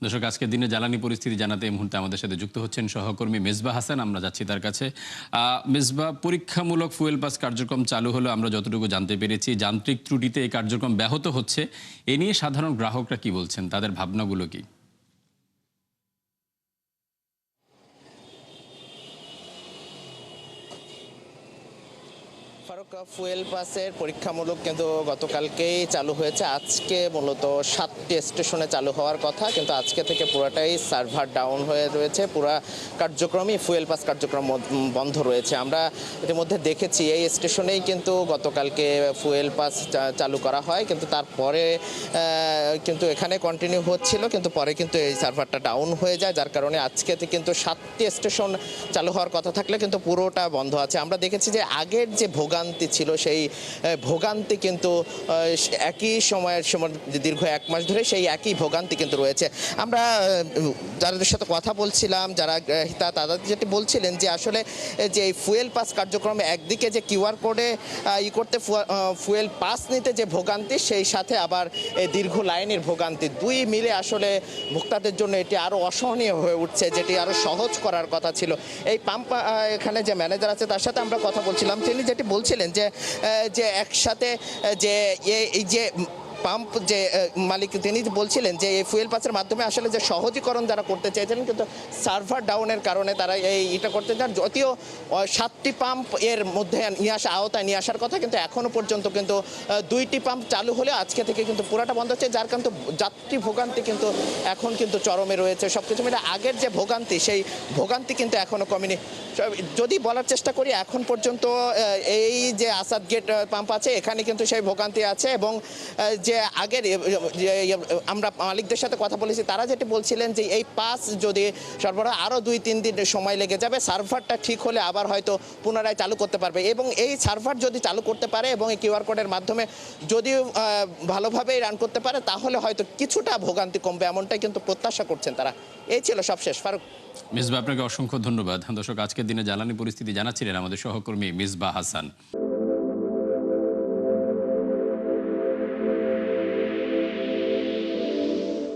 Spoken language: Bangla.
দর্শক, আজকের দিনে জ্বালানি পরিস্থিতি জানাতে এই মুহূর্তে আমাদের সাথে যুক্ত হচ্ছেন সহকর্মী মেজবা হাসান। আমরা যাচ্ছি তার কাছে। মেজবা, পরীক্ষামূলক ফুয়েল পাস কার্যক্রম চালু হলো, আমরা যতটুকু জানতে পেরেছি যান্ত্রিক ত্রুটিতে এই কার্যক্রম ব্যাহত হচ্ছে। এ নিয়ে সাধারণ গ্রাহকরা কি বলছেন, তাদের ভাবনাগুলো কি? ফারুক, ফুয়েল পাসের পরীক্ষামূলক কিন্তু গতকালকেই চালু হয়েছে। আজকে মূলত 7টি স্টেশনে চালু হওয়ার কথা, কিন্তু আজকে থেকে পুরাটাই সার্ভার ডাউন হয়ে রয়েছে। পুরা কার্যক্রমই ফুয়েল পাস কার্যক্রম বন্ধ রয়েছে। আমরা ইতিমধ্যে দেখেছি এই স্টেশনেই কিন্তু গতকালকে ফুয়েল পাস চালু করা হয়, কিন্তু তারপরে কিন্তু এখানে কন্টিনিউ হচ্ছিল, কিন্তু পরে কিন্তু এই সার্ভারটা ডাউন হয়ে যায়, যার কারণে আজকে কিন্তু 7টি স্টেশন চালু হওয়ার কথা থাকলে কিন্তু পুরোটা বন্ধ আছে। আমরা দেখেছি যে আগের যে ভোগান্তি ছিল সেই ভোগান্তি কিন্তু একই সময়ের সময় দীর্ঘ 1 মাস ধরে সেই একই ভোগান্তি কিন্তু রয়েছে। আমরা যাদের সাথে কথা বলছিলাম, যারা তারা যেটি বলছিলেন যে আসলে যে এই ফুয়েল পাস কার্যক্রমে একদিকে যে কিউআর কোডে করতে ফুয়েল পাস নিতে যে ভোগান্তি, সেই সাথে আবার এই দীর্ঘ লাইনের ভোগান্তি, দুই মিলে আসলে ভোক্তাদের জন্য এটি আরও অসহনীয় হয়ে উঠছে, যেটি আরও সহজ করার কথা ছিল। এই পাম্প এখানে যে ম্যানেজার আছে তার সাথে আমরা কথা বলছিলাম, তিনি যেটি বলছিলেন যে একসাথে যে এই যে পাম্প যে মালিক, তিনি বলছিলেন যে এই ফুয়েল পাসের মাধ্যমে আসলে যে সহজীকরণ যারা করতে চাইছিলেন, কিন্তু সার্ভার ডাউনের কারণে তারা এটা করতে চান। যদিও 7টি পাম্প এর মধ্যে আওতায় নিয়ে আসার কথা, কিন্তু এখনও পর্যন্ত কিন্তু 2টি পাম্প চালু হলে আজকে থেকে কিন্তু পুরাটা বন্ধ হচ্ছে, যার কিন্তু যাত্রী ভোগান্তি কিন্তু এখন কিন্তু চরমে রয়েছে। সব কিছু মিলে আগের যে ভোগান্তি, সেই ভোগান্তি কিন্তু এখনও কমেনি। যদি বলার চেষ্টা করি, এখন পর্যন্ত এই যে আসাদ গেট পাম্প আছে এখানে কিন্তু সেই ভোগান্তি আছে, এবং যে আগের আমরা মালিকদের সাথে কথা বলেছি, তারা যেটি বলছিলেন যে এই পাস যদি সরবরাহ আরও 2-3 দিন সময় লেগে যাবে, সার্ভারটা ঠিক হলে আবার হয়তো পুনরায় চালু করতে পারবে। এবং এই সার্ভার যদি চালু করতে পারে এবং এই কিউআর কোডের মাধ্যমে যদি ভালোভাবেই রান করতে পারে, তাহলে হয়তো কিছুটা ভোগান্তি কমবে, এমনটাই কিন্তু প্রত্যাশা করছেন তারা। এই ছিল সবশেষ। ফারুক। মেজবা, আপনাকে অসংখ্য ধন্যবাদ। দর্শক, আজকের দিনে জ্বালানি পরিস্থিতি জানাচ্ছিলেন আমাদের সহকর্মী মেজবা হাসান।